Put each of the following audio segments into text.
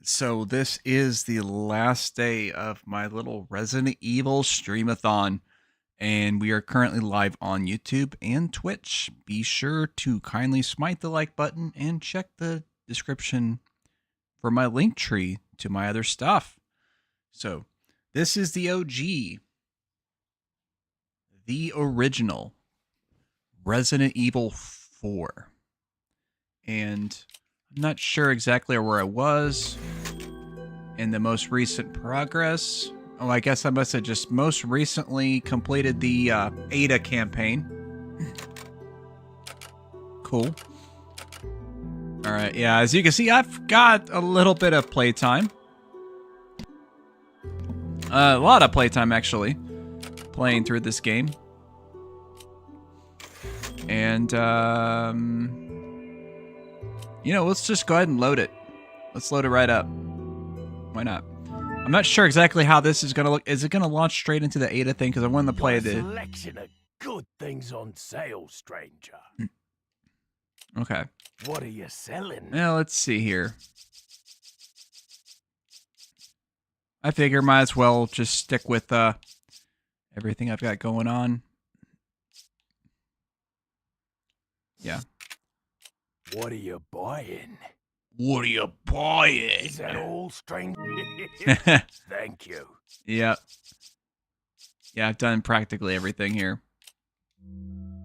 So this is the last day of my little Resident Evil streamathon, and we are currently live on YouTube and Twitch. Be sure to kindly smite the like button and check the description for my link tree to my other stuff. So this is the OG, the original Resident Evil 4. And I'm not sure exactly where I was in the most recent progress. Oh, I guess I must have just most recently completed the Ada campaign. Cool. All right, yeah, as you can see, I've got a little bit of playtime. A lot of playtime, actually, playing through this game. And, you know, let's just go ahead and load it. Let's load it right up. Why not? I'm not sure exactly how this is going to look. Is it going to launch straight into the Ada thing? Because I wanted to play the selection of good things on sale, stranger. Okay. What are you selling? Now, let's see here. I figure might as well just stick with everything I've got going on. Yeah. What are you buying? What are you buying? Is that all, stranger? Thank you. Yeah. Yeah, I've done practically everything here.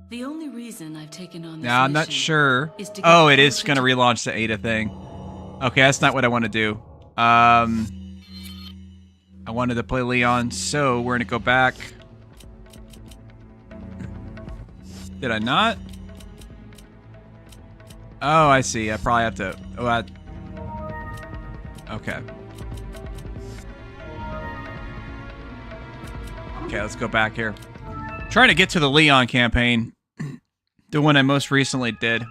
The only reason I've taken on this Now, I'm not mission sure. is to Oh, get it is closer going to to- relaunch the Ada thing. Okay, that's not what I want to do. I wanted to play Leon, so we're going to go back. Did I not? Oh, I see. I probably have to... Oh, okay. Okay, let's go back here. Trying to get to the Leon campaign. The one I most recently did.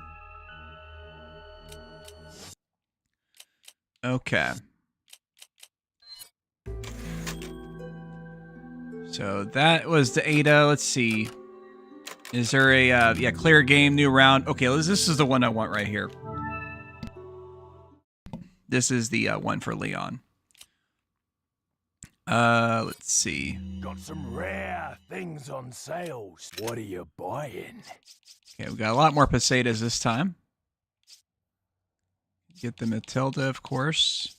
Okay. So that was the Ada. Let's see. Is there a, yeah, clear game, new round. Okay, this is the one I want right here. This is the one for Leon. Let's see. Got some rare things on sale. What are you buying? Okay, we got a lot more pesetas this time. Get the Matilda, of course.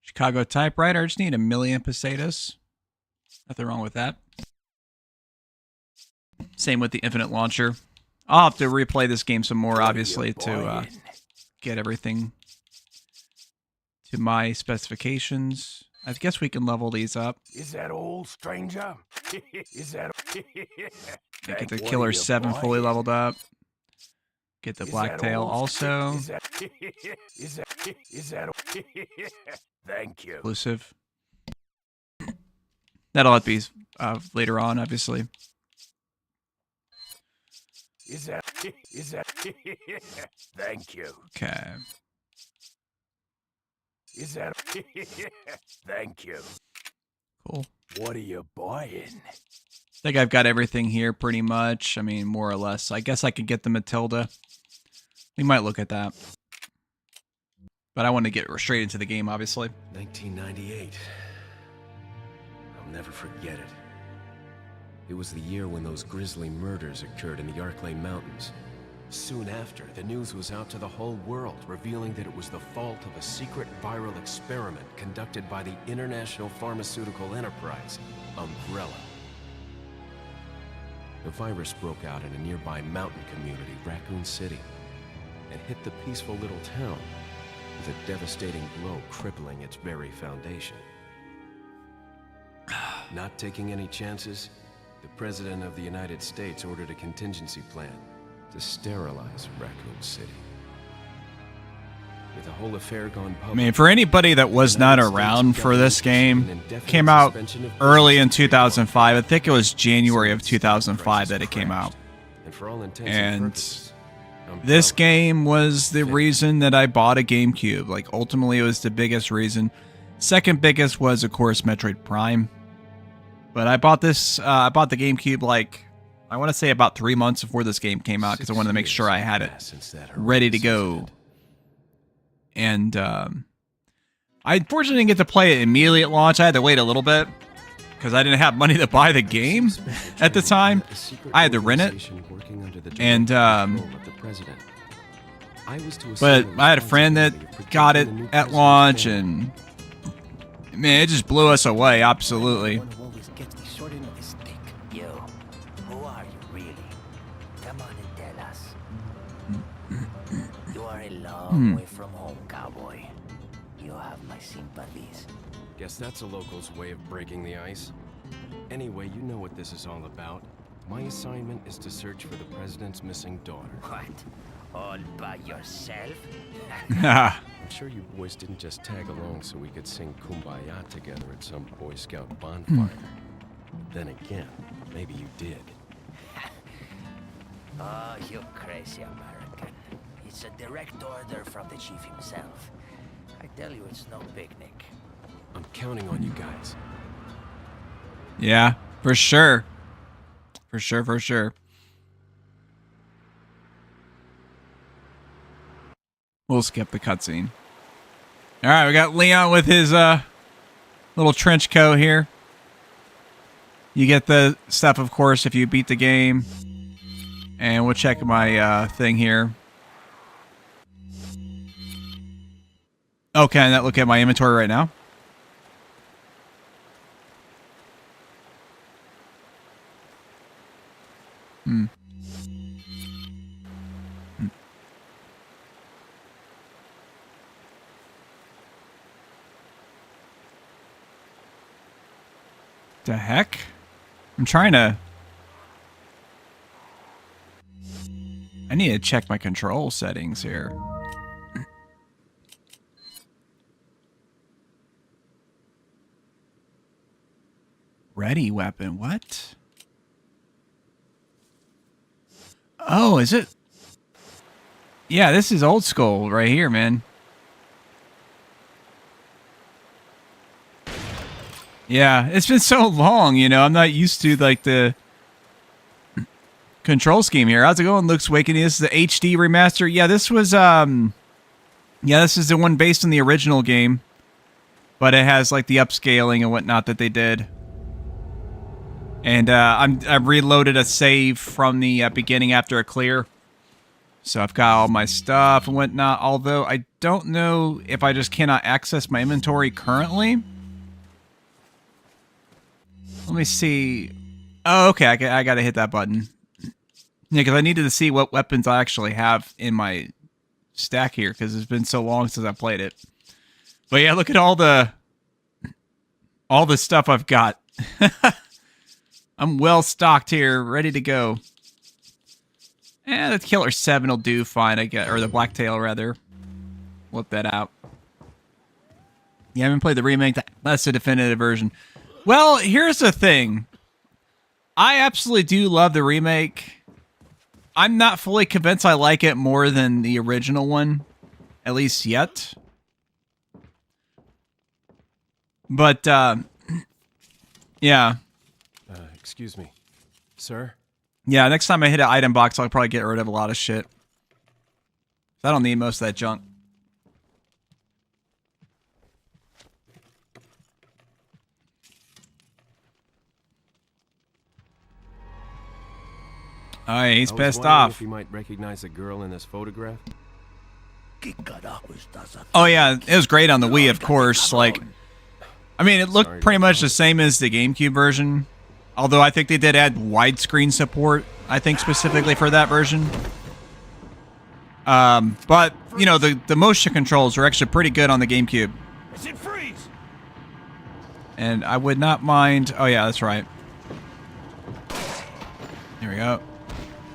Chicago typewriter. I just need 1,000,000 pesetas. Nothing wrong with that. Same with the Infinite Launcher. I'll have to replay this game some more, obviously, to get everything to my specifications. I guess we can level these up. Is that all, stranger? Is that Get the Killer 7 fully leveled up. Get the Blacktail also. Is that Thank you. Exclusive. That'll have to be later on, obviously. Is that Thank you. Okay. Is that Thank you. Cool. What are you buying? I think I've got everything here pretty much. I mean, more or less. I guess I could get the Matilda. We might look at that. But I want to get straight into the game, obviously. 1998. I'll never forget it. It was the year when those grisly murders occurred in the Arklay Mountains. Soon after, the news was out to the whole world, revealing that it was the fault of a secret viral experiment conducted by the international pharmaceutical enterprise, Umbrella. The virus broke out in a nearby mountain community, Raccoon City, and hit the peaceful little town with a devastating blow crippling its very foundation. Not taking any chances, the President of the United States ordered a contingency plan to sterilize Raccoon City. With the whole affair gone public, I mean, for anybody that was not around for this game, came out early in 2005. I think it was January of 2005 that it came out. And for all intents And purposes, this game was the reason that I bought a GameCube. Like, ultimately, it was the biggest reason. Second biggest was, of course, Metroid Prime. But I bought this, I bought the GameCube, like, I want to say about 3 months before this game came out, because I wanted to make sure I had it ready to go. And I unfortunately didn't get to play it immediately at launch. I had to wait a little bit because I didn't have money to buy the game at the time. I had to rent it. And but I had a friend that got it at launch, and man, it just blew us away. Absolutely. One who always gets the short end of the stick. You, who are you really? Come on and tell us. You are a long way from home, cowboy. You have my sympathies. Guess that's a local's way of breaking the ice. Anyway, you know what this is all about. My assignment is to search for the president's missing daughter. What? All by yourself? I'm sure you boys didn't just tag along so we could sing Kumbaya together at some Boy Scout bonfire. But then again, maybe you did. Oh, you crazy American. It's a direct order from the chief himself. I tell you, it's no picnic. I'm counting on you guys. Yeah, for sure. For sure, for sure. We'll skip the cutscene. All right, we got Leon with his little trench coat here. You get the stuff, of course, if you beat the game. And we'll check my thing here. Oh, can I look at my inventory right now? The heck? I'm trying to... I need to check my control settings here. Ready weapon, what? Oh, is it? Yeah, this is old school right here, man. Yeah, it's been so long, you know. I'm not used to, like, the control scheme here. How's it going, Luke's Awakening? This is the HD remaster. Yeah, this was, yeah, this is the one based on the original game. But it has, like, the upscaling and whatnot that they did. And I've reloaded a save from the beginning after a clear. So I've got all my stuff and whatnot. Although I don't know if I just cannot access my inventory currently. Let me see. Oh, okay. I got to hit that button. Yeah, because I needed to see what weapons I actually have in my stack here. Because it's been so long since I played it. But yeah, look at all the stuff I've got. I'm well stocked here, ready to go. The Killer 7 will do fine, I guess. Or the Blacktail, rather. Whip that out. You haven't played the remake? That's the definitive version. Well, here's the thing. I absolutely do love the remake. I'm not fully convinced I like it more than the original one. At least yet. But, yeah. Excuse me. Sir? Yeah, next time I hit an item box, I'll probably get rid of a lot of shit. I don't need most of that junk. Alright, he's pissed off. If you might recognize a girl in this photograph. Oh yeah, it was great on the Wii, of course. Like, I mean, it looked pretty much the same as the GameCube version. Although I think they did add widescreen support, I think specifically for that version. But, you know, the motion controls are actually pretty good on the GameCube. And I would not mind... Oh, yeah, that's right. There we go.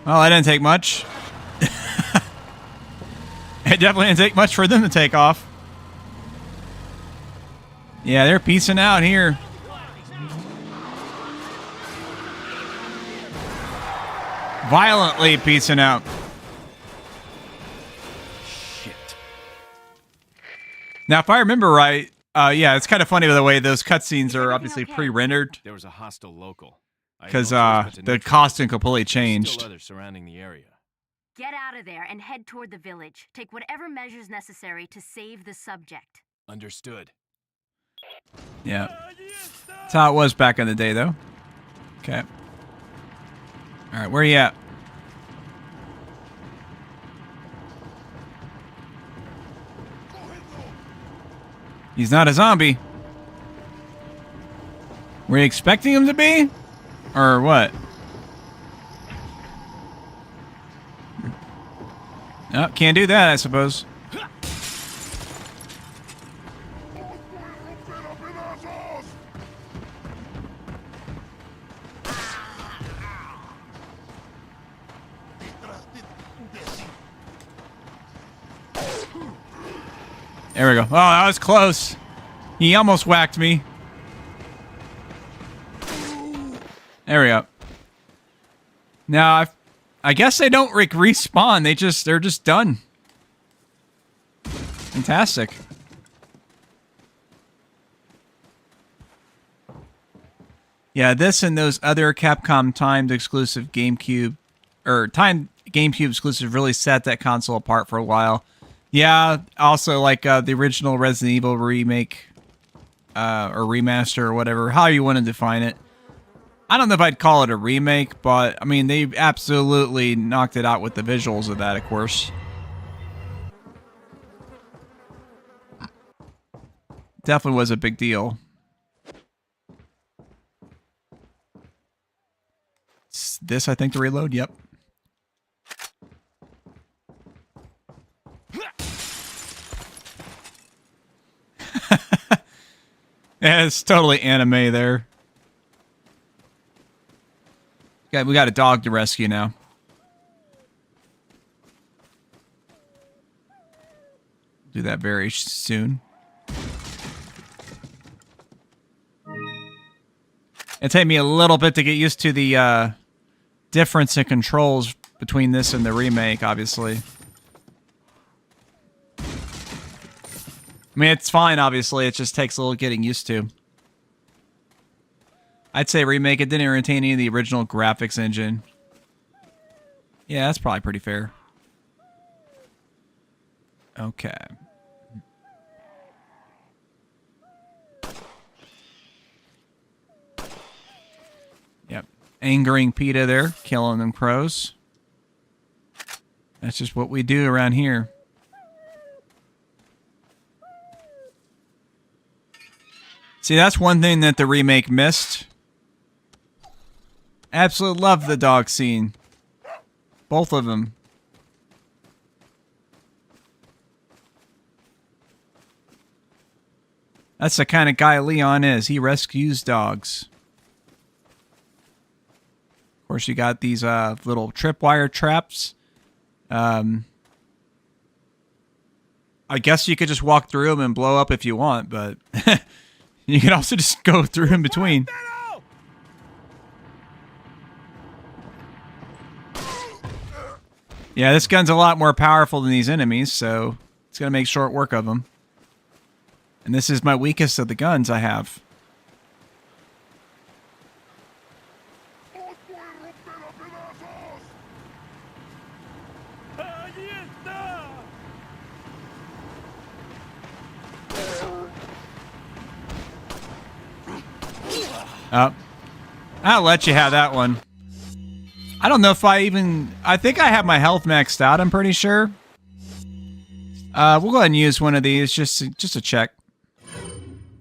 Well, that didn't take much. It definitely didn't take much for them to take off. Yeah, they're peacing out here. Violently peacing out. Shit. Now, if I remember right, yeah, it's kind of funny the way those cutscenes are obviously pre-rendered. There was a hostile local. Because the costume completely changed. Still others surrounding the area. Get out of there and head toward the village. Take whatever measures necessary to save the subject. Understood. Yeah. That's how it was back in the day, though. Okay. Alright, where are you at? He's not a zombie. Were you expecting him to be? Or what? Oh, can't do that, I suppose. There we go. Oh, that was close. He almost whacked me. There we go. Now, I guess they don't respawn. They're just done. Fantastic. Yeah, this and those other Capcom timed exclusive GameCube exclusive really set that console apart for a while. Yeah, also like the original Resident Evil remake or remaster or whatever, how you want to define it. I don't know if I'd call it a remake, but I mean, they absolutely knocked it out with the visuals of that, of course. Definitely was a big deal. It's this, I think, to reload? Yep. Yeah, it's totally anime there. Okay, we got a dog to rescue now. Do that very soon. It took me a little bit to get used to the difference in controls between this and the remake, obviously. I mean, it's fine, obviously. It just takes a little getting used to. I'd say remake. It didn't retain any of the original graphics engine. Yeah, that's probably pretty fair. Okay. Yep. Angering PETA there, killing them crows. That's just what we do around here. See, that's one thing that the remake missed. Absolutely love the dog scene. Both of them. That's the kind of guy Leon is. He rescues dogs. Of course, you got these little tripwire traps. I guess you could just walk through them and blow up if you want, but you can also just go through in between. Yeah, this gun's a lot more powerful than these enemies, so it's going to make short work of them. And this is my weakest of the guns I have. Oh. I'll let you have that one. I don't know if I think I have my health maxed out, I'm pretty sure. We'll go ahead and use one of these just to check.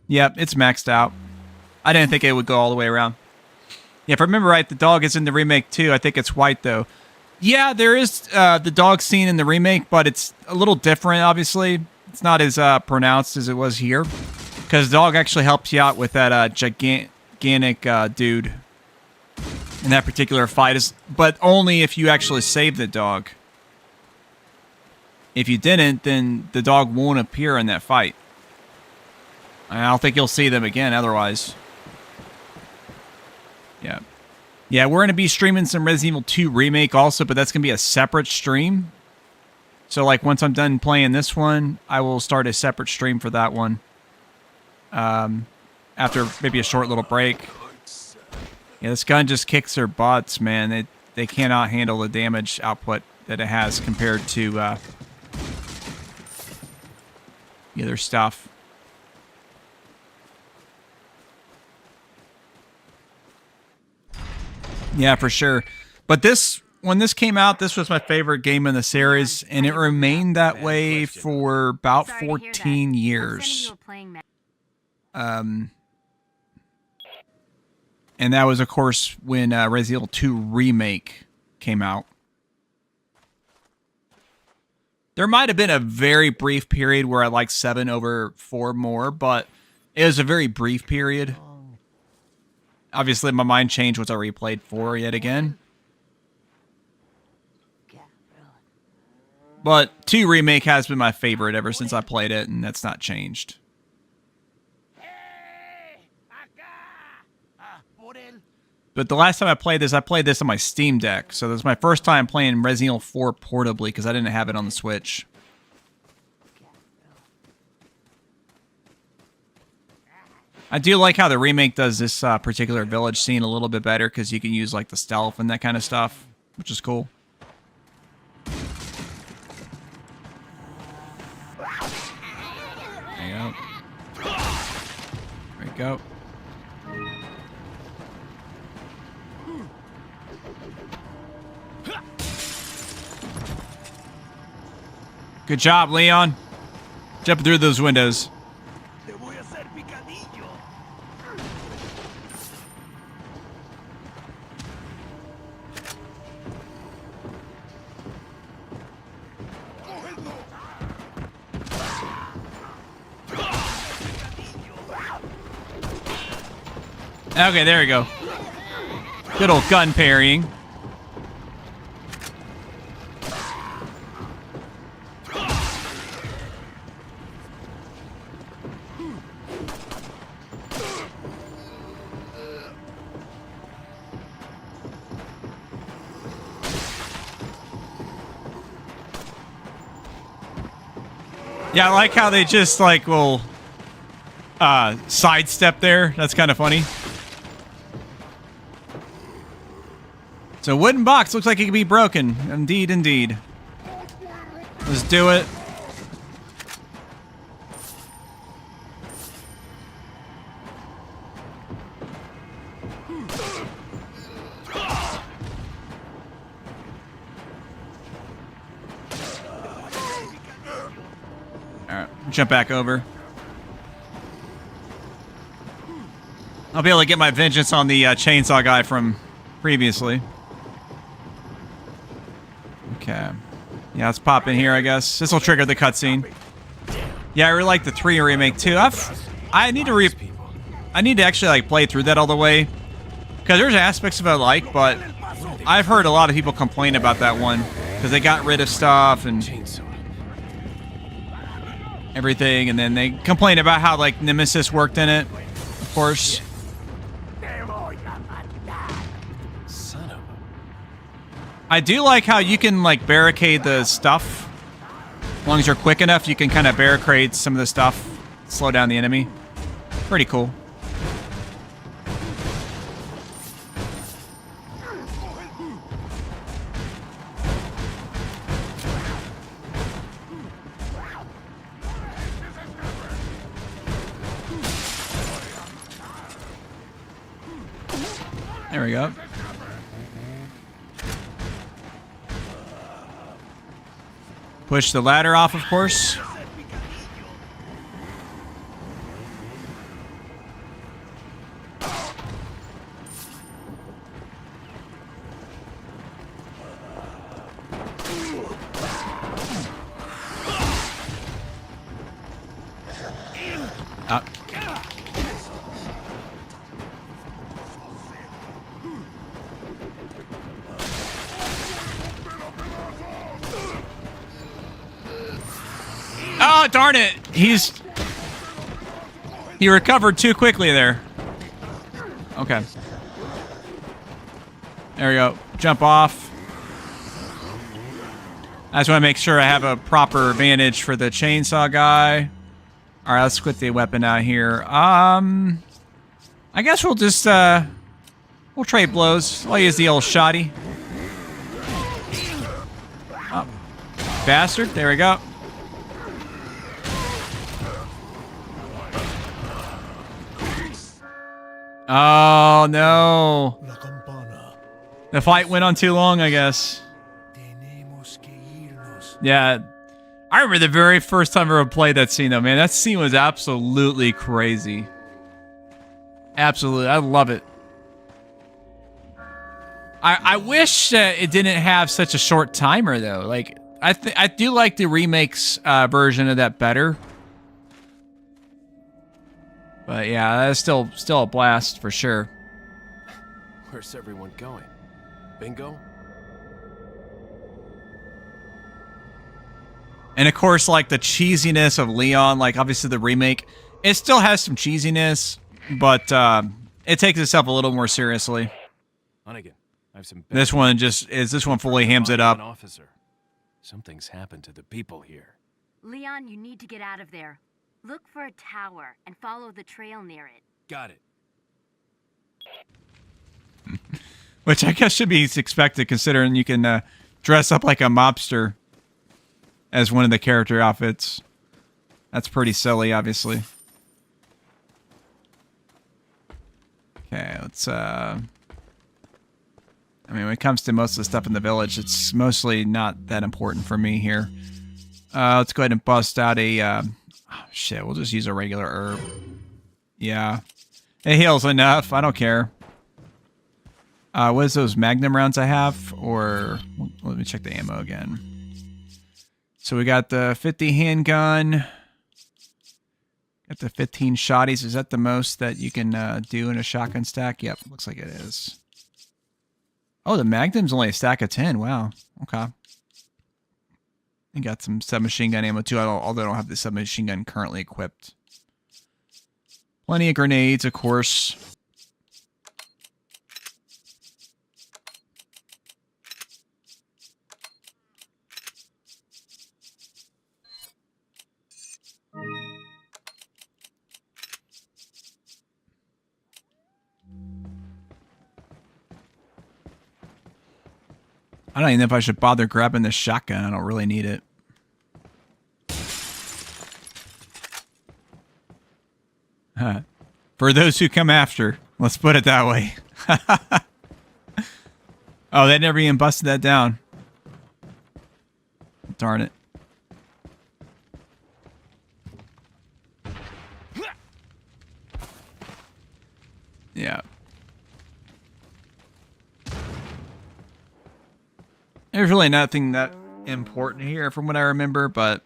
Yep, it's maxed out. I didn't think it would go all the way around. Yeah, if I remember right, the dog is in the remake too. I think it's white though. Yeah, there is the dog scene in the remake, but it's a little different, obviously. It's not as pronounced as it was here. Because the dog actually helps you out with that gigantic dude in that particular fight, but only if you actually save the dog. If you didn't, then the dog won't appear in that fight. I don't think you'll see them again otherwise. Yeah. Yeah, we're going to be streaming some Resident Evil 2 Remake also, but that's going to be a separate stream. So, like, once I'm done playing this one, I will start a separate stream for that one. After maybe a short little break. Yeah, this gun just kicks their butts, man. They cannot handle the damage output that it has compared to the other stuff. Yeah, for sure. But when this came out, this was my favorite game in the series, and it remained that way for about 14 years. And that was, of course, when Resident Evil 2 Remake came out. There might have been a very brief period where I liked 7 over 4 more, but it was a very brief period. Obviously, my mind changed once I replayed 4 yet again. But 2 Remake has been my favorite ever since I played it, and that's not changed. But the last time I played this on my Steam Deck. So this is my first time playing Resident Evil 4 portably because I didn't have it on the Switch. I do like how the remake does this particular village scene a little bit better because you can use like the stealth and that kind of stuff, which is cool. There you go. There you go. Good job, Leon. Jumping through those windows. Okay, there we go. Good old gun parrying. Yeah, I like how they just like will sidestep there. That's kind of funny. So wooden box looks like it can be broken. Indeed, indeed. Let's do it. Alright, jump back over. I'll be able to get my vengeance on the chainsaw guy from previously. Okay. Yeah, let's pop in here, I guess. This will trigger the cutscene. Yeah, I really like the 3 remake too. I need to actually like play through that all the way because there's aspects of it I like, but I've heard a lot of people complain about that one because they got rid of stuff and everything, and then they complain about how like Nemesis worked in it, of course. I do like how you can like barricade the stuff. As long as you're quick enough, you can kind of barricade some of the stuff, slow down the enemy. Pretty cool. There we go. Push the ladder off, of course. Oh, darn it. He recovered too quickly there. Okay. There we go. Jump off. I just want to make sure I have a proper advantage for the chainsaw guy. All right, let's quit the weapon out here. I guess we'll just, we'll trade blows. I'll use the old shotty. bastard. There we go. Oh, no. The fight went on too long, I guess. Yeah. I remember the very first time I ever played that scene, though, man. That scene was absolutely crazy. Absolutely. I love it. I wish it didn't have such a short timer, though. Like, I do like the remakes version of that better. But yeah, that's still a blast for sure. Where's everyone going? Bingo? And of course, like the cheesiness of Leon, like obviously the remake, it still has some cheesiness, but it takes itself a little more seriously. Hunnigan, I have some. This one fully hams it up. Officer. Something's happened to the people here. Leon, you need to get out of there. Look for a tower and follow the trail near it. Got it. Which I guess should be expected, considering you can dress up like a mobster as one of the character outfits. That's pretty silly, obviously. Okay, let's I mean, when it comes to most of the stuff in the village, it's mostly not that important for me here. Let's go ahead and bust out a oh, shit, we'll just use a regular herb. Yeah. It heals enough. I don't care. What is those magnum rounds I have? Or let me check the ammo again. So we got the 50 handgun. Got the 15 shotties. Is that the most that you can do in a shotgun stack? Yep, looks like it is. Oh, the magnum's only a stack of 10. Wow. Okay. And got some submachine gun ammo too, although I don't have the submachine gun currently equipped. Plenty of grenades, of course. I don't even know if I should bother grabbing this shotgun. I don't really need it. Huh. For those who come after. Let's put it that way. Oh, they never even busted that down. Darn it. Yeah. There's really nothing that important here from what I remember, but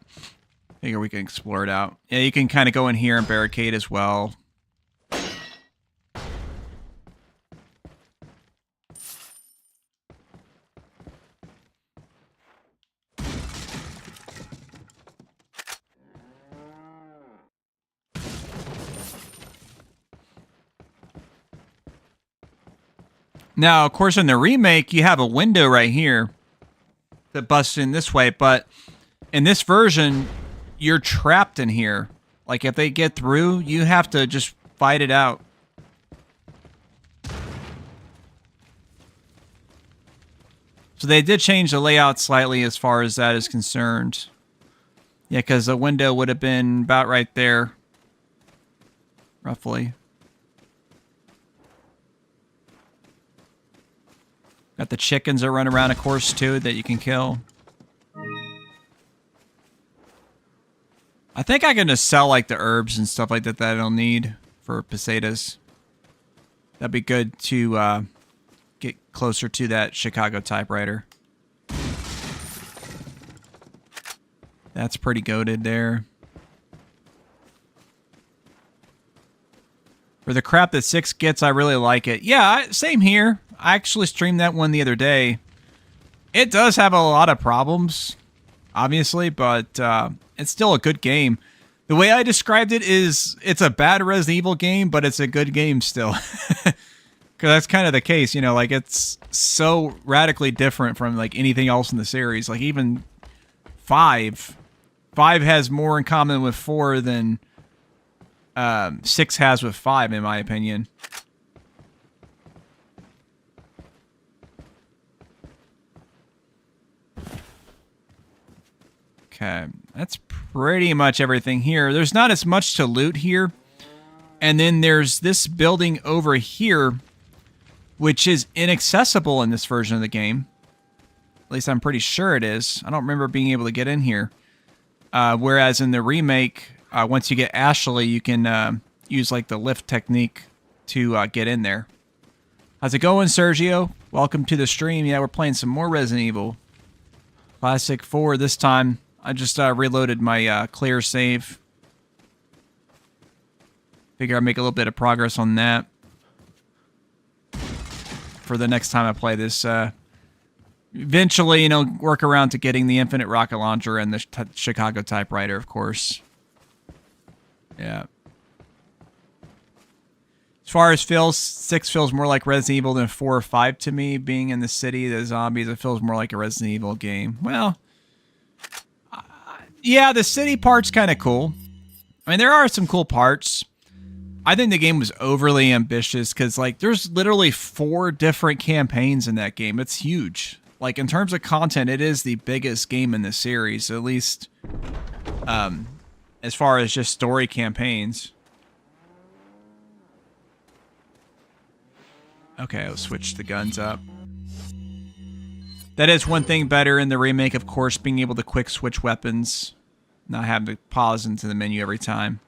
I figure we can explore it out. Yeah, you can kind of go in here and barricade as well. Now, of course, in the remake, you have a window right here that busts in this way, but in this version, you're trapped in here. Like, if they get through, you have to just fight it out. So they did change the layout slightly as far as that is concerned. Yeah, because the window would have been about right there. Roughly. Got the chickens that run around, of course, too, that you can kill. I think I can just sell, like, the herbs and stuff like that that I don't need for pesetas. That'd be good to get closer to that Chicago typewriter. That's pretty goated there. For the crap that 6 gets, I really like it. Yeah, same here. I actually streamed that one the other day. It does have a lot of problems, obviously, but it's still a good game. The way I described it is it's a bad Resident Evil game, but it's a good game still. Because that's kind of the case, you know, like it's so radically different from like anything else in the series. Like even 5 has more in common with 4 than 6 has with 5, in my opinion. Okay, that's pretty much everything here. There's not as much to loot here. And then there's this building over here, which is inaccessible in this version of the game. At least I'm pretty sure it is. I don't remember being able to get in here. Whereas in the remake, once you get Ashley, you can use like the lift technique to get in there. How's it going, Sergio? Welcome to the stream. Yeah, we're playing some more Resident Evil. Classic 4 this time. I just reloaded my clear save. Figure I'll make a little bit of progress on that for the next time I play this. Eventually, you know, work around to getting the infinite rocket launcher and the Chicago typewriter, of course. Yeah. As far as feels, 6 feels more like Resident Evil than 4 or 5 to me. Being in the city, the zombies, it feels more like a Resident Evil game. Well, yeah, the city part's kind of cool. I mean, there are some cool parts. I think the game was overly ambitious because, like, there's literally 4 different campaigns in that game. It's huge. Like, in terms of content, it is the biggest game in the series, at least as far as just story campaigns. Okay, I'll switch the guns up. That is one thing better in the remake, of course, being able to quick switch weapons, not having to pause into the menu every time.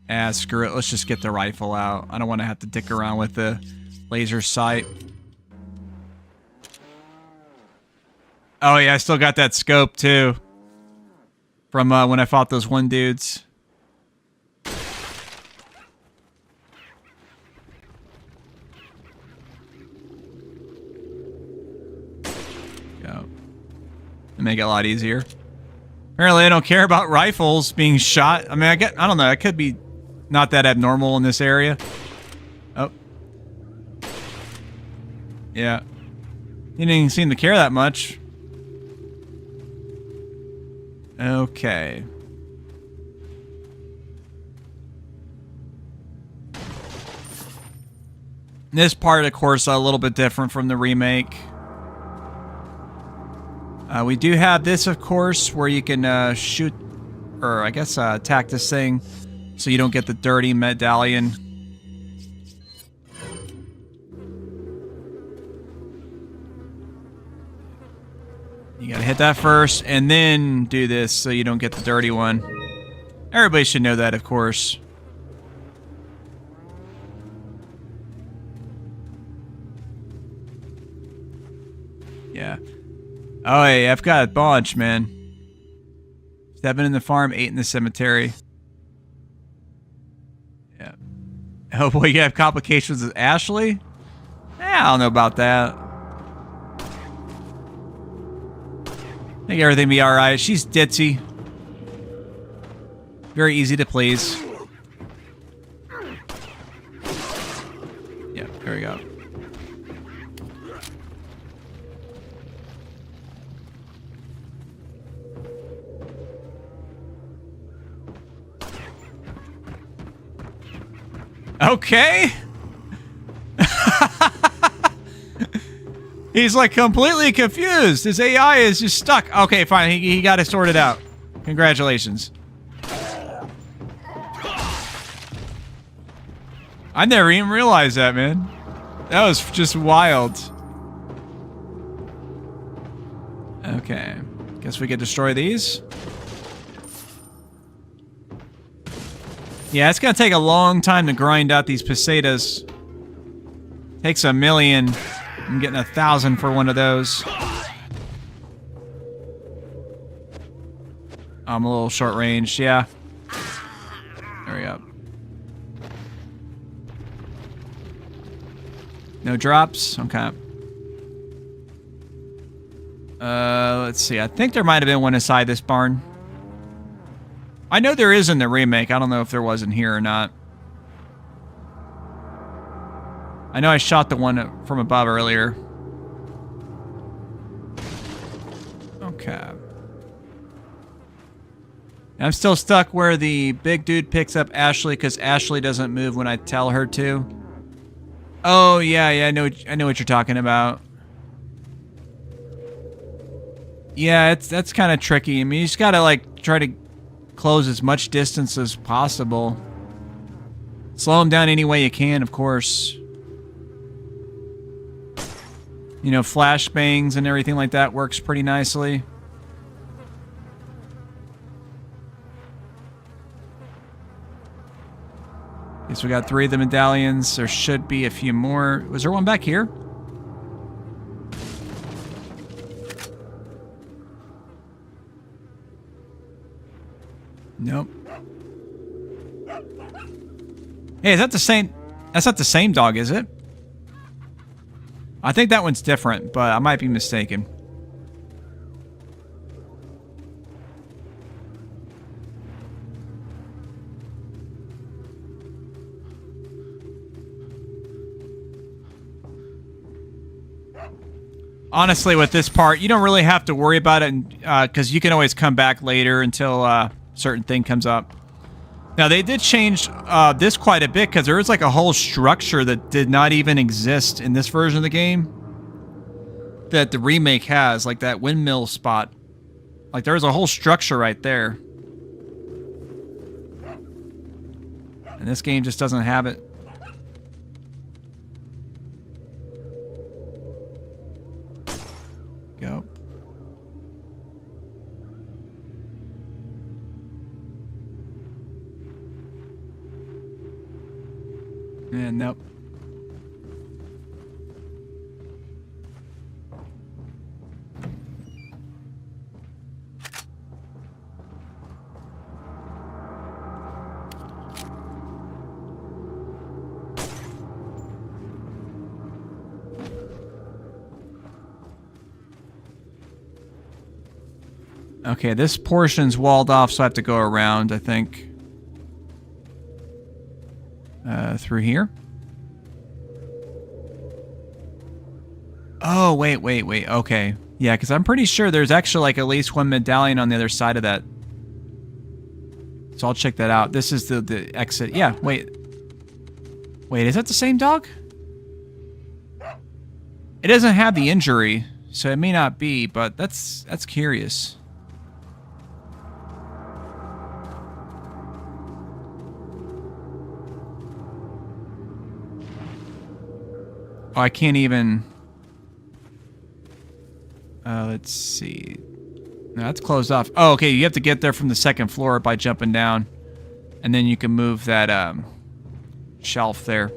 Ah, screw it. Let's just get the rifle out. I don't want to have to dick around with the laser sight. Oh, yeah, I still got that scope, too. From when I fought those one dudes. Go. Make it a lot easier. Apparently, I don't care about rifles being shot. I mean, I don't know. It could be not that abnormal in this area. Oh. Yeah. He didn't even seem to care that much. Okay. This part, of course, a little bit different from the remake. We do have this, of course, where you can shoot, or I guess attack this thing so you don't get the dirty medallion. You gotta hit that first, and then do this so you don't get the dirty one. Everybody should know that, of course. Yeah. Oh, hey, I've got a bunch, man. 7 in the farm, 8 in the cemetery. Yeah. Oh boy, you have complications with Ashley? I don't know about that. I think everything will be alright. She's ditzy. Very easy to please. Yeah, there we go. Okay. He's like completely confused. His AI is just stuck. Okay, fine. He got it sorted out. Congratulations. I never even realized that, man. That was just wild. Okay. Guess we could destroy these. Yeah, it's gonna take a long time to grind out these pesetas. Takes a million. I'm getting 1,000 for one of those. I'm a little short range, yeah. There we go. No drops? Okay. Let's see. I think there might have been one inside this barn. I know there is in the remake. I don't know if there was in here or not. I know I shot the one from above earlier. Okay. I'm still stuck where the big dude picks up Ashley because Ashley doesn't move when I tell her to. Oh yeah, I know what you're talking about. Yeah, that's kind of tricky. I mean, you just gotta like try to close as much distance as possible. Slow them down any way you can, of course. You know, flashbangs and everything like that works pretty nicely. Okay, so we got 3 of the medallions. There should be a few more. Was there one back here? Nope. Hey, is that the same? That's not the same dog, is it? I think that one's different, but I might be mistaken. Honestly, with this part, you don't really have to worry about it because you can always come back later until a certain thing comes up. Now, they did change this quite a bit because there is like a whole structure that did not even exist in this version of the game that the remake has, like that windmill spot. Like, there's a whole structure right there. And this game just doesn't have it. Go. And nope. Okay, this portion's walled off, so I have to go around, I think. Through here? Oh, wait. Okay. Yeah, because I'm pretty sure there's actually like at least one medallion on the other side of that. So I'll check that out. This is the exit. Yeah, wait. Wait, is that the same dog? It doesn't have the injury, so it may not be, but that's curious. Oh, I can't even... let's see. No, that's closed off. Oh, okay, you have to get there from the second floor by jumping down. And then you can move that shelf there.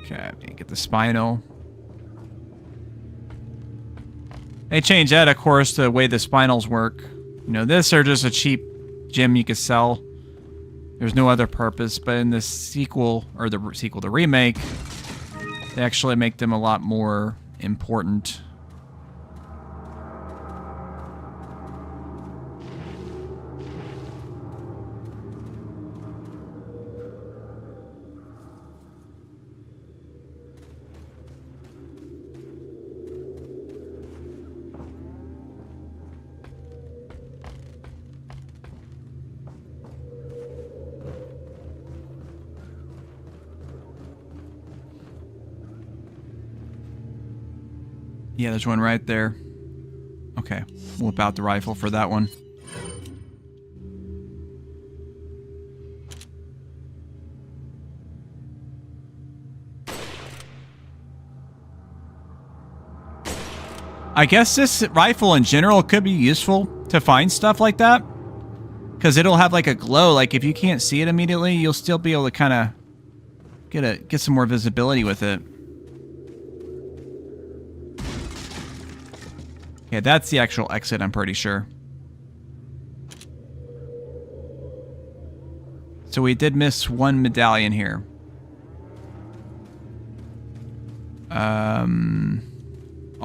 Okay, get the spinal. They changed that, of course, the way the spinals work. You know, this are just a cheap gem you could sell. There's no other purpose, but in the sequel, or the remake, they actually make them a lot more important. Yeah, there's one right there. Okay, whip out the rifle for that one. I guess this rifle in general could be useful to find stuff like that. Because it'll have like a glow. Like if you can't see it immediately, you'll still be able to kind of get some more visibility with it. Yeah, that's the actual exit, I'm pretty sure. So we did miss one medallion here. I'll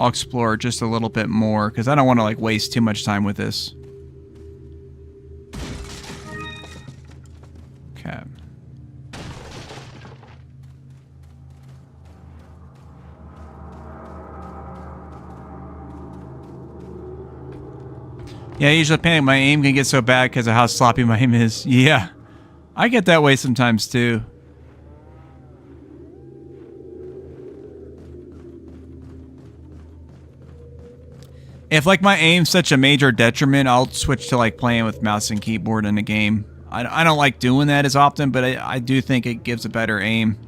explore just a little bit more, because I don't want to, like, waste too much time with this. Okay. Yeah, I usually panic. My aim can get so bad because of how sloppy my aim is. Yeah. I get that way sometimes, too. If like my aim's such a major detriment, I'll switch to like playing with mouse and keyboard in a game. I don't like doing that as often, but I do think it gives a better aim.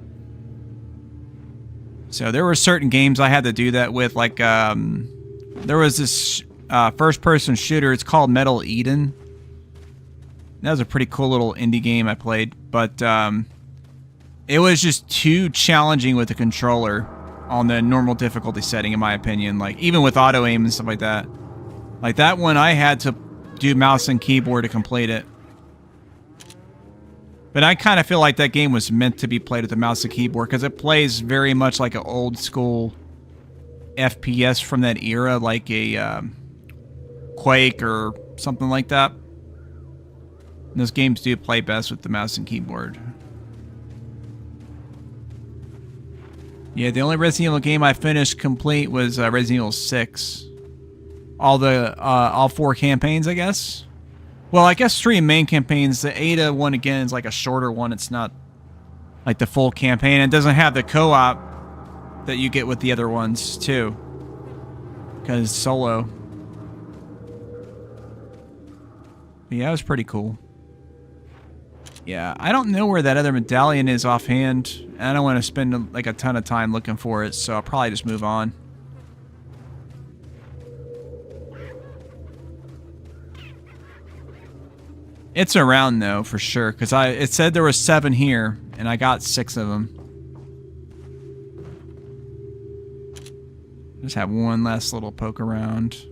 So there were certain games I had to do that with, like there was this first-person shooter. It's called Metal Eden. That was a pretty cool little indie game I played, but it was just too challenging with the controller on the normal difficulty setting, in my opinion. Like, even with auto aim and stuff like that. Like, that one, I had to do mouse and keyboard to complete it. But I kind of feel like that game was meant to be played with the mouse and keyboard, because it plays very much like an old school FPS from that era, like a Quake or something like that. And those games do play best with the mouse and keyboard. Yeah, the only Resident Evil game I finished complete was Resident Evil 6. All 4 campaigns, I guess. Well, I guess 3 main campaigns. The Ada one, again, is like a shorter one. It's not like the full campaign. It doesn't have the co-op that you get with the other ones, too. Because it's solo. But yeah, it was pretty cool. Yeah, I don't know where that other medallion is offhand. And I don't want to spend like a ton of time looking for it, so I'll probably just move on. It's around though, for sure, because it said there were 7 here, and I got 6 of them. Just have one last little poke around.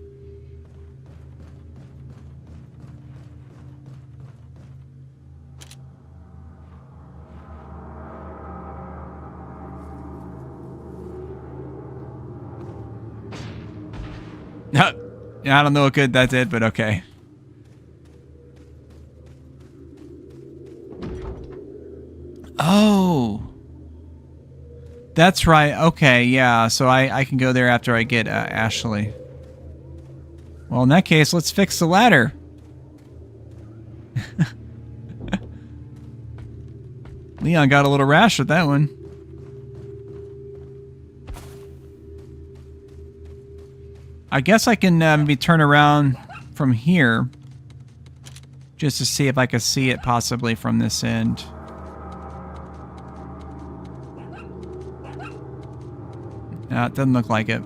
Yeah, I don't know what good that did, but okay. Oh. That's right. Okay, yeah. So I can go there after I get Ashley. Well, in that case, let's fix the ladder. Leon got a little rash with that one. I guess I can maybe turn around from here just to see if I can see it possibly from this end. No, it doesn't look like it.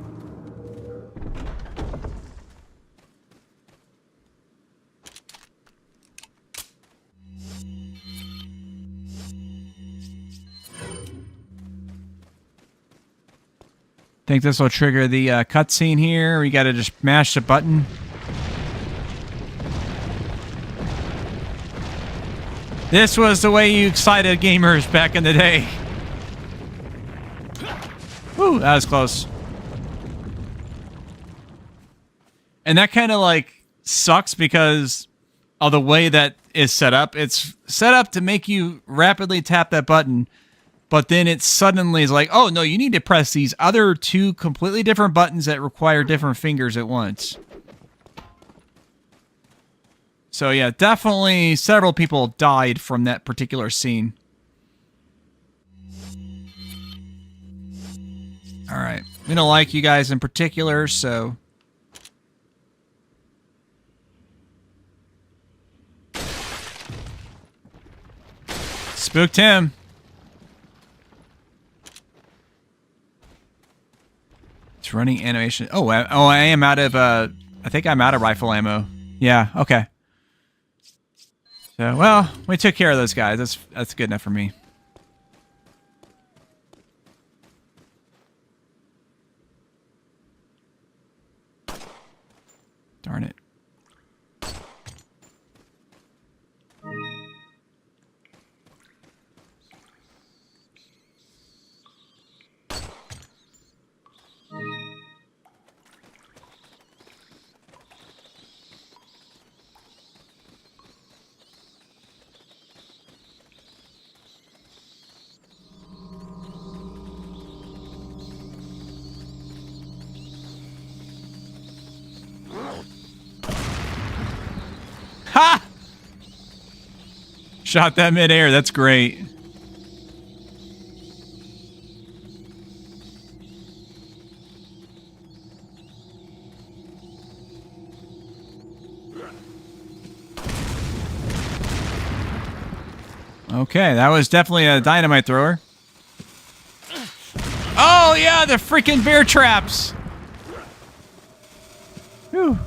Think this will trigger the cutscene here. We gotta just mash the button. This was the way you excited gamers back in the day. Woo, that was close. And that kind of like sucks because of the way that is set up. It's set up to make you rapidly tap that button. But then it suddenly is like, oh, no, you need to press these other 2 completely different buttons that require different fingers at once. So, yeah, definitely several people died from that particular scene. All right. We don't like you guys in particular, so... Spooked him. It's running animation. Oh, I am out of, I think I'm out of rifle ammo. Yeah, okay. So, well, we took care of those guys. That's good enough for me. Darn it. Ha! Shot that midair. That's great. Okay, that was definitely a dynamite thrower. Oh, yeah, the freaking bear traps. Whew.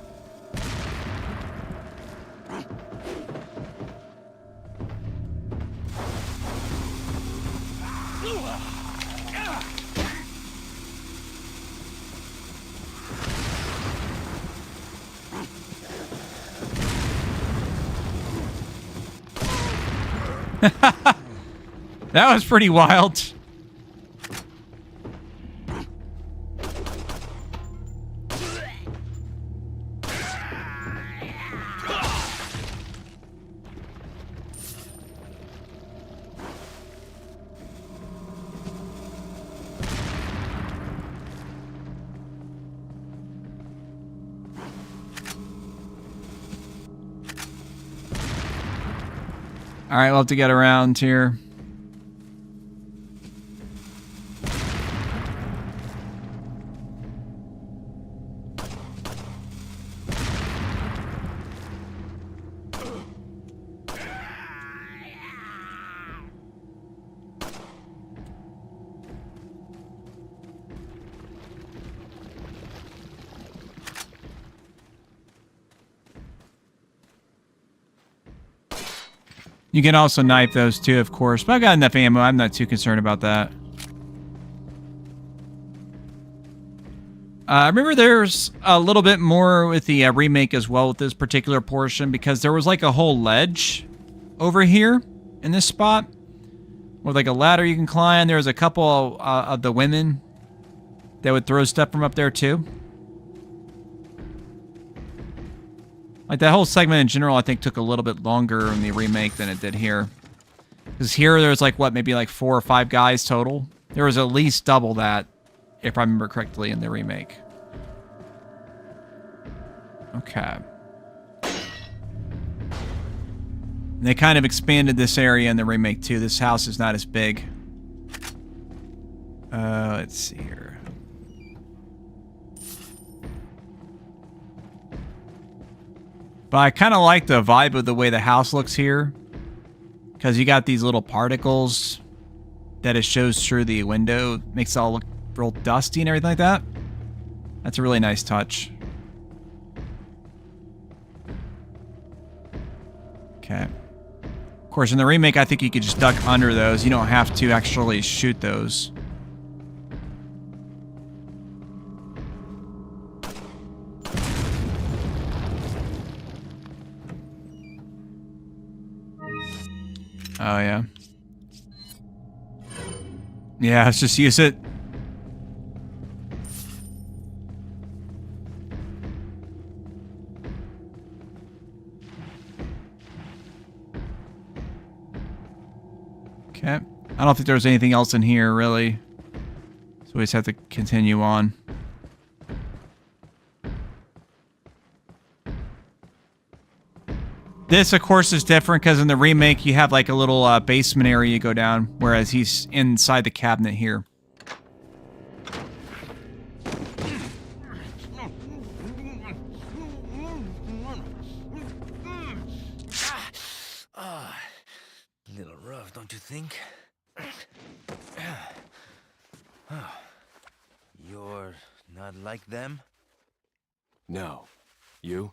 That was pretty wild. All right, we'll have to get around here. You can also knife those too, of course. But I've got enough ammo. I'm not too concerned about that. Remember, there's a little bit more with the remake as well with this particular portion because there was like a whole ledge over here in this spot with like a ladder you can climb. There was a couple of the women that would throw stuff from up there too. Like that whole segment in general, I think took a little bit longer in the remake than it did here. Because here there's like, what, maybe like 4 or 5 guys total? There was at least double that, if I remember correctly, in the remake. Okay. And they kind of expanded this area in the remake too. This house is not as big. Let's see here. But I kind of like the vibe of the way the house looks here. Because you got these little particles that it shows through the window. Makes it all look real dusty and everything like that. That's a really nice touch. Okay. Of course, in the remake, I think you could just duck under those. You don't have to actually shoot those. Oh, yeah. Yeah, let's just use it. Okay. I don't think there was anything else in here, really. So we just have to continue on. This, of course, is different because in the remake, you have like a little basement area you go down, whereas he's inside the cabinet here. Little rough, don't you think? You're not like them? No. You?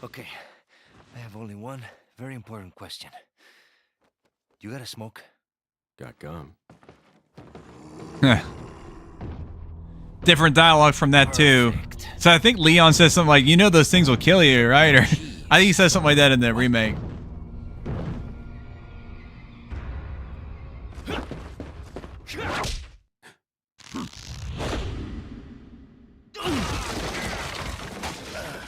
Okay, I have only one very important question. You got a smoke? Got gum. Different dialogue from that, too. So I think Leon says something like, you know those things will kill you, right? Or I think he says something like that in the remake.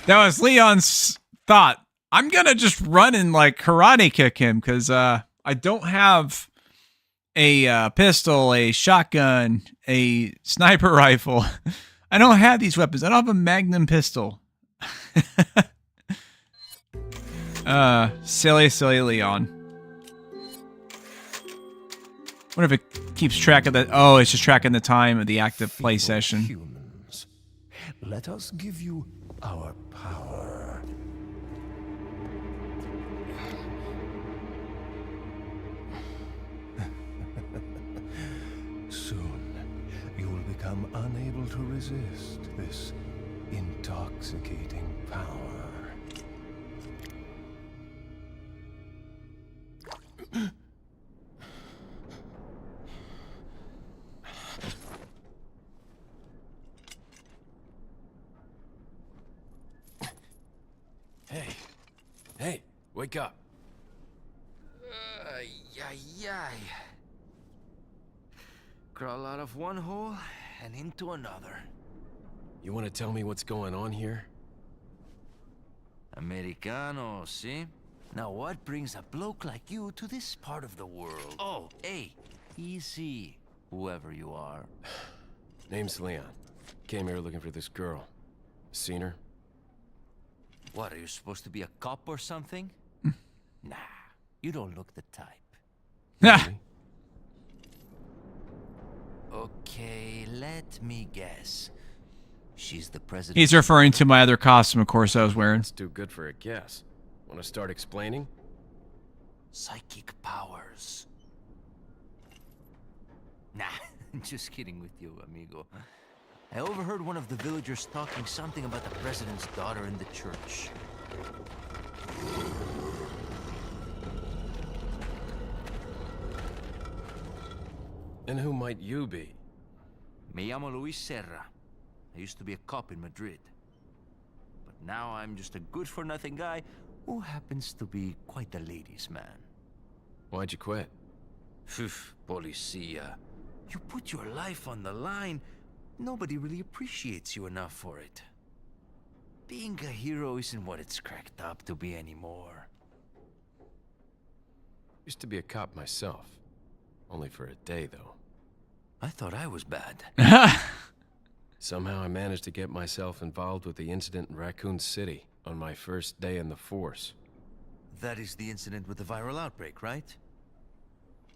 That was Leon's thought. I'm gonna just run and like karate kick him because I don't have a pistol, a shotgun, a sniper rifle. I don't have these weapons. I don't have a magnum pistol. Silly Leon. What if it keeps track of the... Oh, it's just tracking the time of the active play session. Humans, let us give you our power. am unable to resist this intoxicating power. Hey, wake up. Ay. Crawl out of one hole and into another. You want to tell me what's going on here? Americano, see? Now what brings a bloke like you to this part of the world? Oh, hey, easy, whoever you are. Name's Leon. Came here looking for this girl. Seen her? What, are you supposed to be a cop or something? Nah, you don't look the type. Really? Okay, let me guess. She's the president. He's referring to my other costume, of course, I was wearing. It's too good for a guess. Want to start explaining? Psychic powers. Nah, just kidding with you, amigo. I overheard one of the villagers talking something about the president's daughter in the church. And who might you be? Me llamo Luis Serra. I used to be a cop in Madrid. But now I'm just a good-for-nothing guy who happens to be quite a ladies' man. Why'd you quit? Phew, policia. You put your life on the line. Nobody really appreciates you enough for it. Being a hero isn't what it's cracked up to be anymore. Used to be a cop myself. Only for a day, though. I thought I was bad. Somehow I managed to get myself involved with the incident in Raccoon City on my first day in the force. That is the incident with the viral outbreak, right?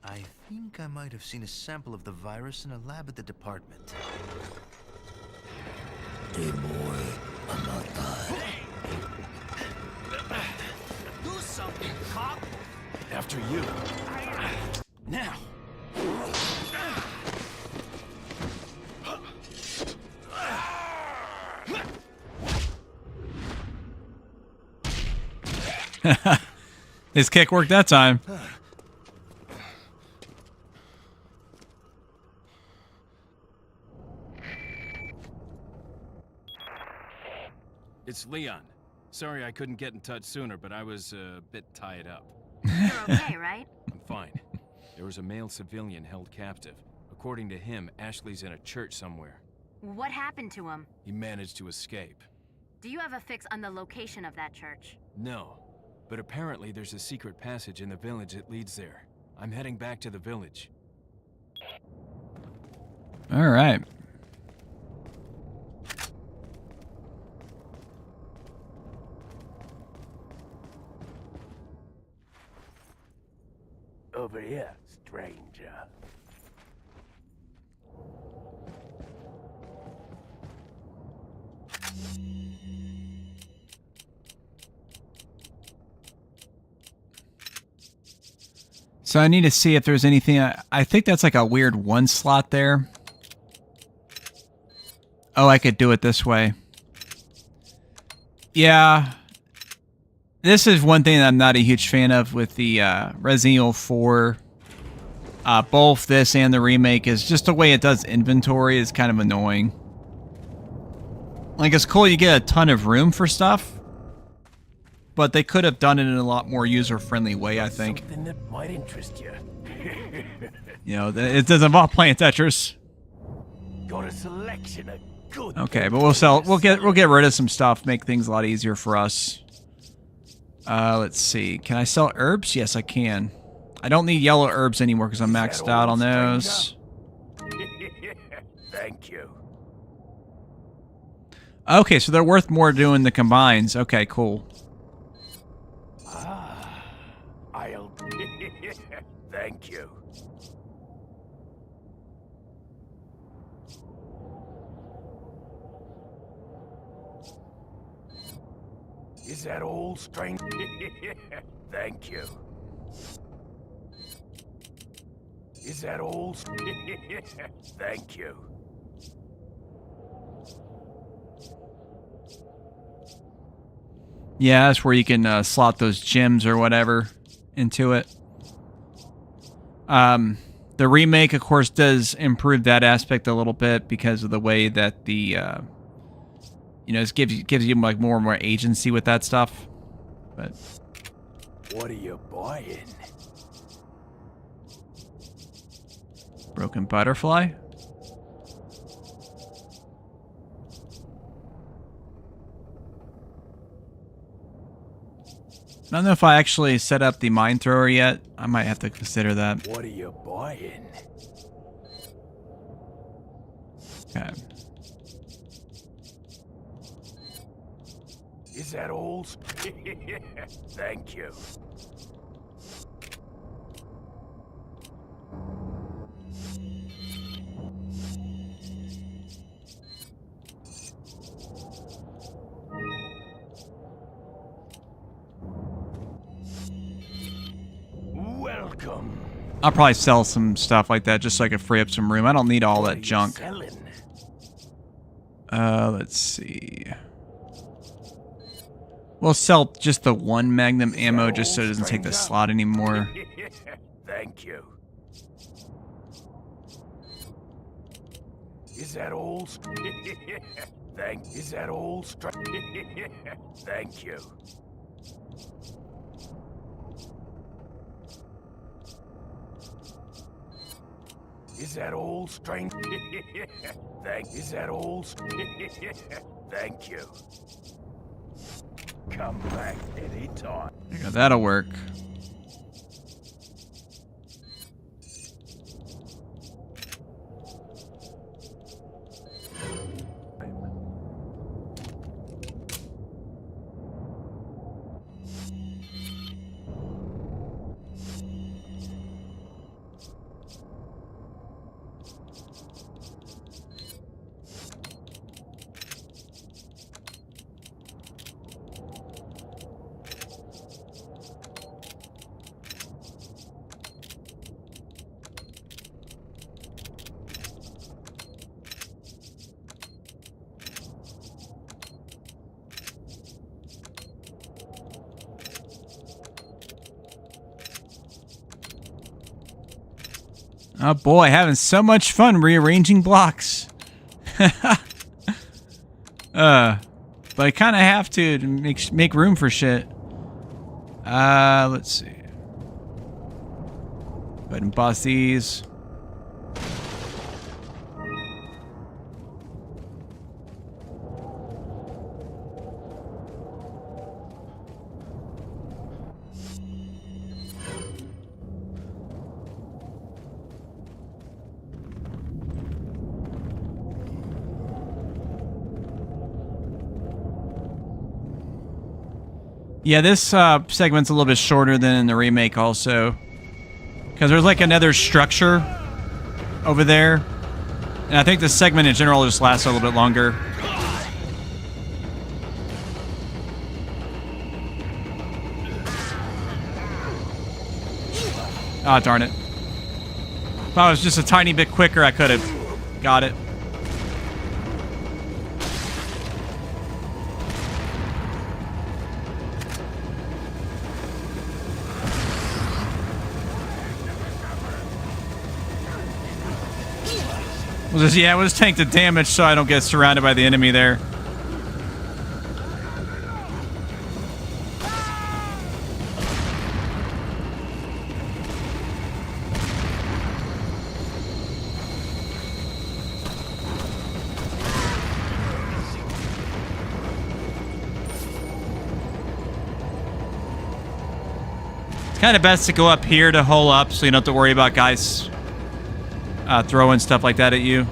I think I might have seen a sample of the virus in a lab at the department. Hey boy, I'm not dying. Do something, cop! After you. Now! His kick worked that time. It's Leon. Sorry I couldn't get in touch sooner, but I was a bit tied up. You're okay, right? I'm fine. There was a male civilian held captive. According to him, Ashley's in a church somewhere. What happened to him? He managed to escape. Do you have a fix on the location of that church? No, but apparently there's a secret passage in the village that leads there. I'm heading back to the village. All right. Over here, stranger. So I need to see if there's anything. I think that's like a weird one slot there. Oh, I could do it this way. Yeah. This is one thing that I'm not a huge fan of with the Resident Evil 4. Both this and the remake is just the way it does inventory is kind of annoying. Like, it's cool you get a ton of room for stuff, but they could have done it in a lot more user-friendly way, I think. Something that might interest you. You know, it doesn't involve playing Tetris. Got a selection of good. Okay, but we'll get rid of some stuff, make things a lot easier for us. Let's see. Can I sell herbs? Yes, I can. I don't need yellow herbs anymore because I'm maxed out on those. Thank you. Okay, so they're worth more doing the combines. Okay, cool. I'll. Thank you. Is that all, stranger? Thank you. Is that all? Thank you. Yeah, that's where you can slot those gems or whatever into it. The remake, of course, does improve that aspect a little bit because of the way that the it gives you like more and more agency with that stuff. But What are you buying? broken butterfly. I don't know if I actually set up the mine thrower yet. I might have to consider that. What are you buying? Okay. Is that all? Thank you. Welcome. I'll probably sell some stuff like that just so I can free up some room. I don't need all What that are you junk. selling? Let's see. We'll sell just the one magnum ammo just so it doesn't take the slot anymore. Thank you. Is that all? Is that all? Thank you. Is that all, strength? Is that all? Thank you. Come back anytime. There you go, that'll work. Oh boy, having so much fun rearranging blocks. But I kind of have to make room for shit. Let's see. Go ahead and boss these. Yeah, this segment's a little bit shorter than in the remake also. Because there's like another structure over there. And I think the segment in general just lasts a little bit longer. Ah, darn it. If I was just a tiny bit quicker, I could have got it. We'll just tank the damage so I don't get surrounded by the enemy there. It's kind of best to go up here to hole up so you don't have to worry about guys throwing stuff like that at you.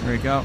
There you go.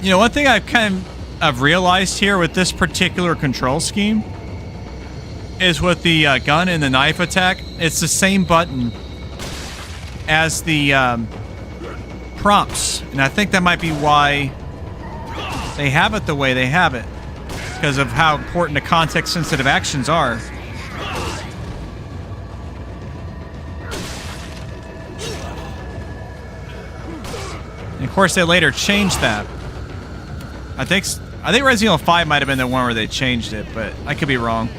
You know, one thing I've realized here with this particular control scheme is with the gun and the knife attack, it's the same button as the prompts. And I think that might be why they have it the way they have it, because of how important the context-sensitive actions are. And of course, they later changed that. I think Resident Evil 5 might have been the one where they changed it, but I could be wrong.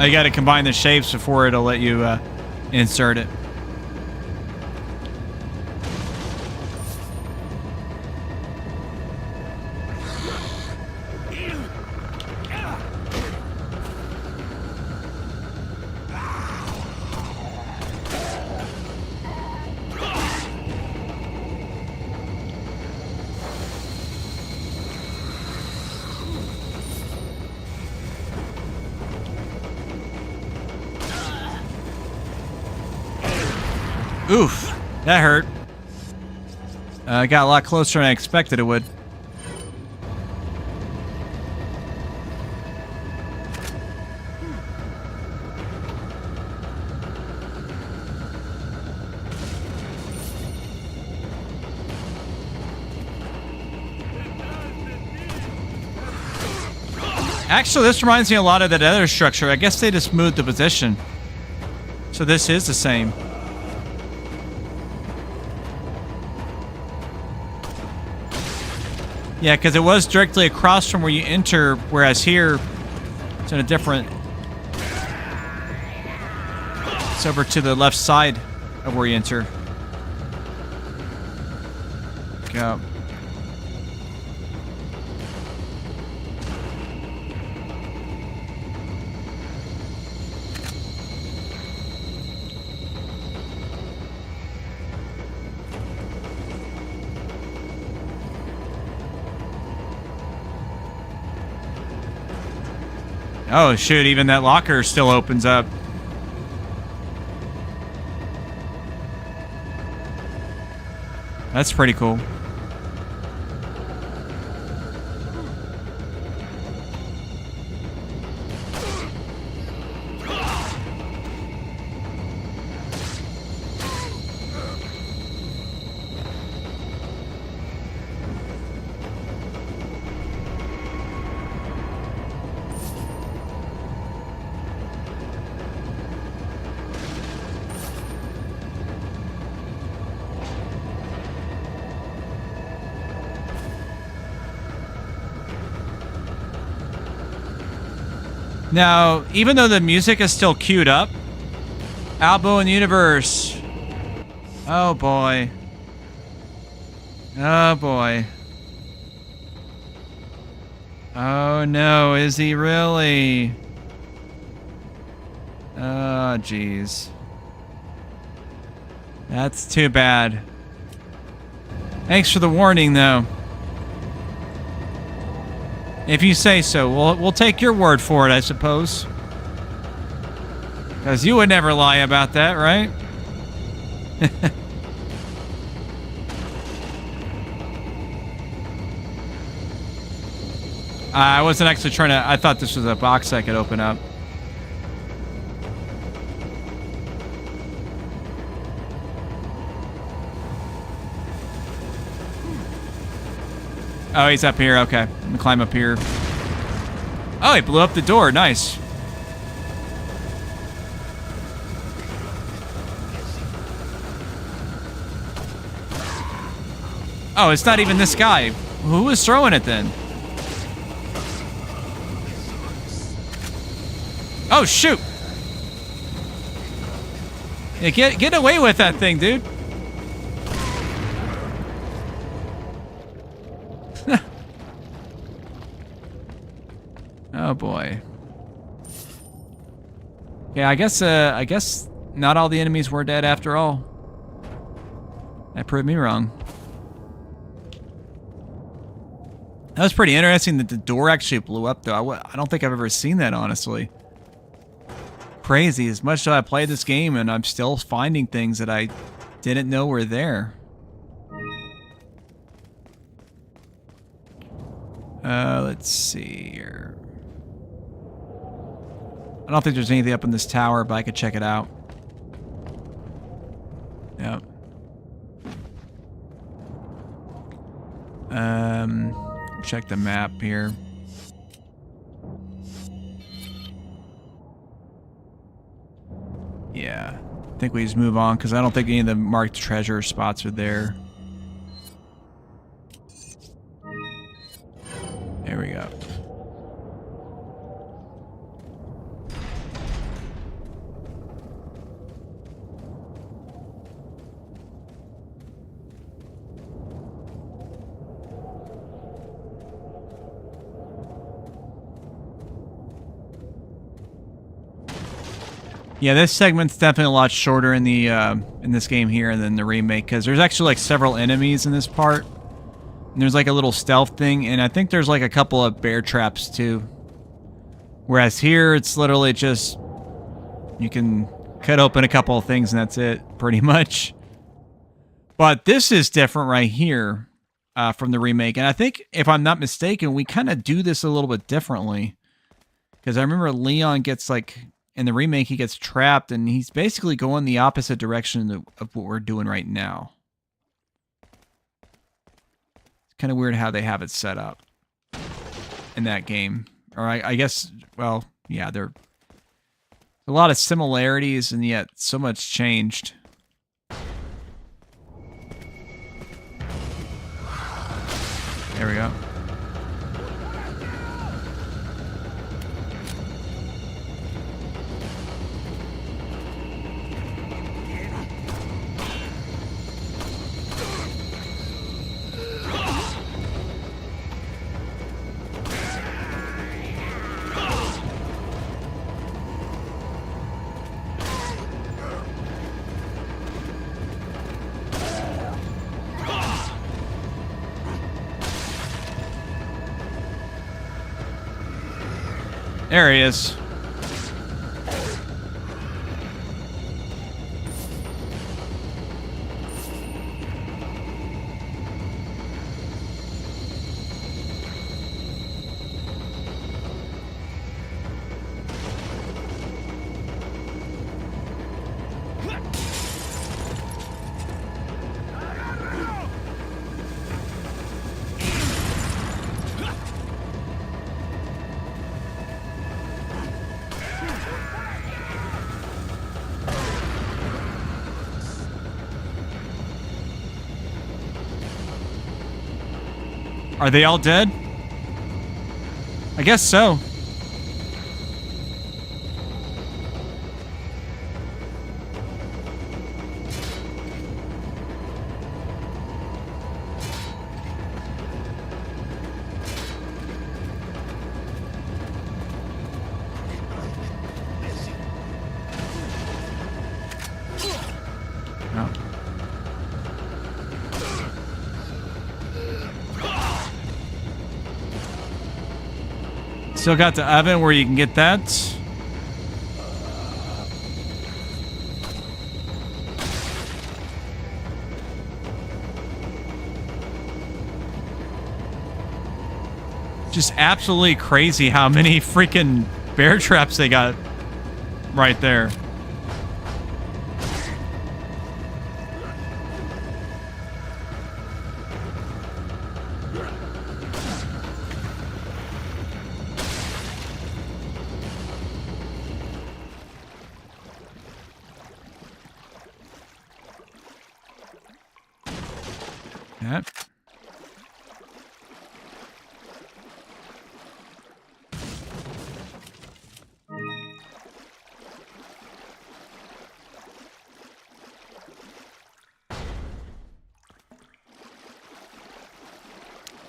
You got to combine the shapes before it'll let you insert it. Oof, that hurt. Got a lot closer than I expected it would. Actually, this reminds me a lot of that other structure. I guess they just moved the position. So this is the same. Yeah, because it was directly across from where you enter, whereas here, it's in a different... It's over to the left side of where you enter. Go. Oh, shoot, even that locker still opens up. That's pretty cool. Now, even though the music is still queued up, Albo in the universe. Oh boy. Oh boy. Oh no, is he really? Oh jeez. That's too bad. Thanks for the warning though. If you say so, we'll take your word for it, I suppose. Because you would never lie about that, right? I wasn't actually trying to... I thought this was a box I could open up. Oh, he's up here. Okay. I'm gonna climb up here. Oh, he blew up the door. Nice. Oh, it's not even this guy. Who was throwing it then? Oh, shoot. Yeah, get away with that thing, dude. Oh boy. Yeah, I guess not all the enemies were dead after all. That proved me wrong. That was pretty interesting that the door actually blew up, though. I don't think I've ever seen that, honestly. Crazy. As much as I played this game, and I'm still finding things that I didn't know were there. Let's see here. I don't think there's anything up in this tower, but I could check it out. Yep. Check the map here. Yeah. I think we just move on, because I don't think any of the marked treasure spots are there. There we go. Yeah, this segment's definitely a lot shorter in the in this game here than the remake, because there's actually like several enemies in this part. And there's like a little stealth thing, and I think there's like a couple of bear traps too. Whereas here, it's literally just you can cut open a couple of things and that's it, pretty much. But this is different right here from the remake, and I think if I'm not mistaken, we kind of do this a little bit differently. Because I remember Leon gets like. In the remake, he gets trapped, and he's basically going the opposite direction of what we're doing right now. It's kind of weird how they have it set up in that game. Or I guess, well, yeah, there are a lot of similarities, and yet so much changed. There we go. There he is. Are they all dead? I guess so. Oh. Still got the oven where you can get that. Just absolutely crazy how many freaking bear traps they got right there. That.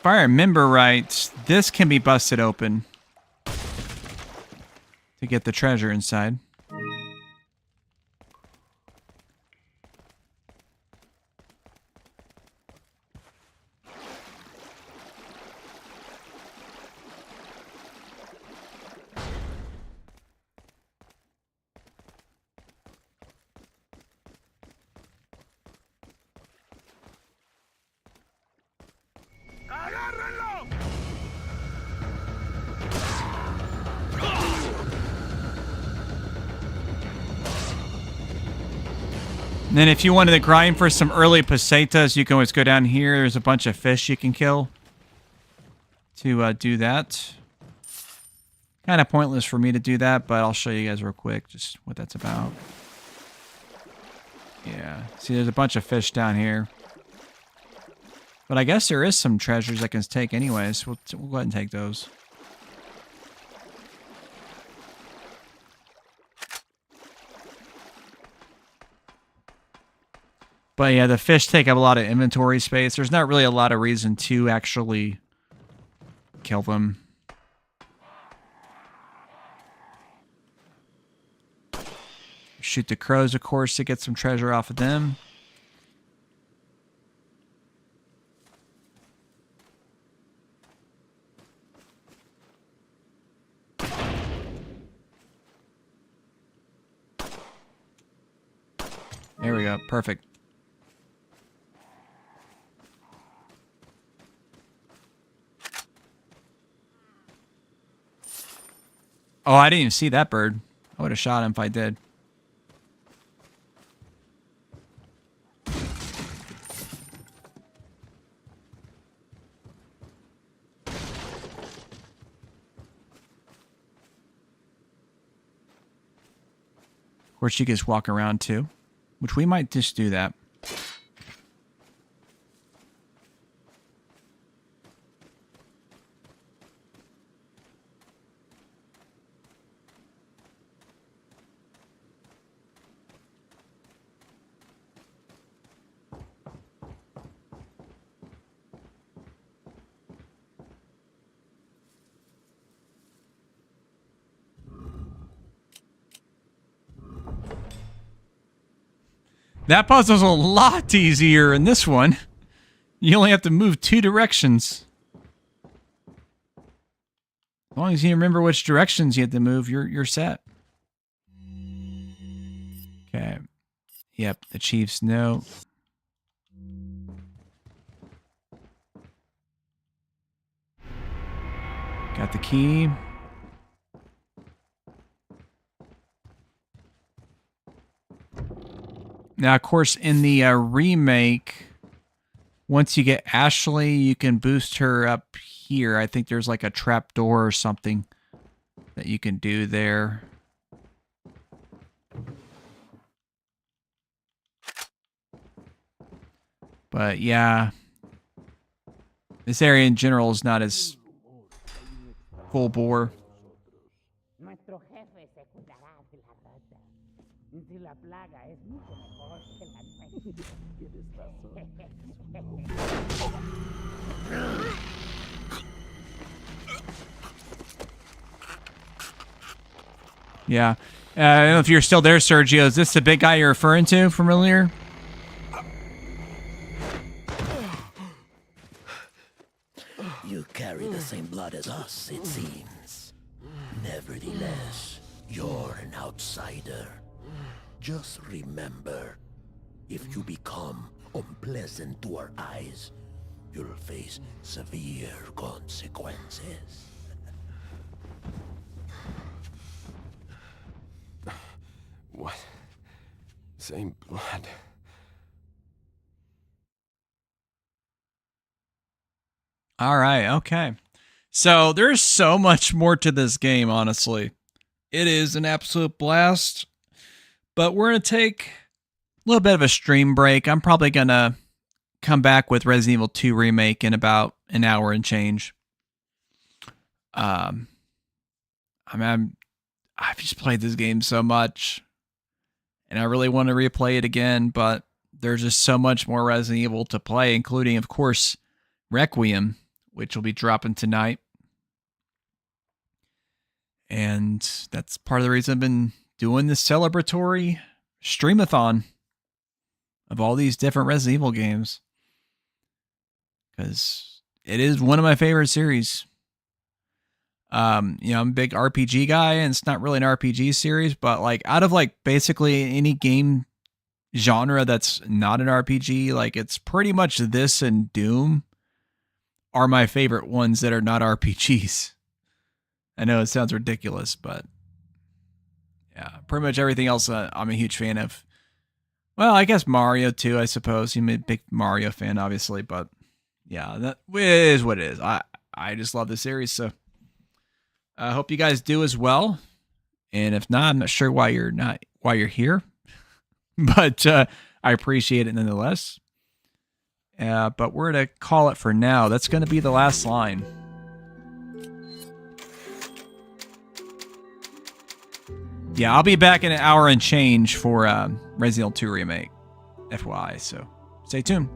I remember right, this can be busted open to get the treasure inside. And then if you wanted to grind for some early pesetas, you can always go down here. There's a bunch of fish you can kill to do that. Kind of pointless for me to do that, but I'll show you guys real quick just what that's about. Yeah, see there's a bunch of fish down here. But I guess there is some treasures I can take anyways. We'll go ahead and take those. But yeah, the fish take up a lot of inventory space. There's not really a lot of reason to actually kill them. Shoot the crows, of course, to get some treasure off of them. There we go. Perfect. Oh, I didn't even see that bird. I would have shot him if I did. Of course, you can just walk around too, which we might just do that. That puzzle's a lot easier in this one. You only have to move 2 directions. As long as you remember which directions you have to move, you're set. Okay. Yep, the Chiefs know. Got the key. Now, of course, in the remake, once you get Ashley, you can boost her up here. I think there's like a trap door or something that you can do there. But yeah, this area in general is not as full bore. Yeah. I don't know if you're still there, Sergio. Is this the big guy you're referring to from earlier? You carry the same blood as us, it seems. Nevertheless, you're an outsider. Just remember, if you become unpleasant to our eyes, you'll face severe consequences. What? Same blood. All right, okay. So there's so much more to this game, honestly. It is an absolute blast. But we're going to take a little bit of a stream break. I'm probably going to come back with Resident Evil 2 Remake in about an hour and change. I mean, I've just played this game so much. And I really want to replay it again, but there's just so much more Resident Evil to play, including, of course, Requiem, which will be dropping tonight. And that's part of the reason I've been doing this celebratory streamathon of all these different Resident Evil games. Because it is one of my favorite series. I'm a big RPG guy, and it's not really an RPG series, but like out of like basically any game genre that's not an RPG, like it's pretty much this and Doom are my favorite ones that are not RPGs. I know it sounds ridiculous, but yeah, pretty much everything else I'm a huge fan of. Well, I guess Mario too, I suppose. I'm a big Mario fan, obviously, but yeah, that is what it is. I just love the series, so I hope you guys do as well. And if not, I'm not sure why you're here, but I appreciate it nonetheless. But we're gonna call it for now. That's gonna be the last line. Yeah, I'll be back in an hour and change for Resident Evil 2 Remake, FYI. So stay tuned.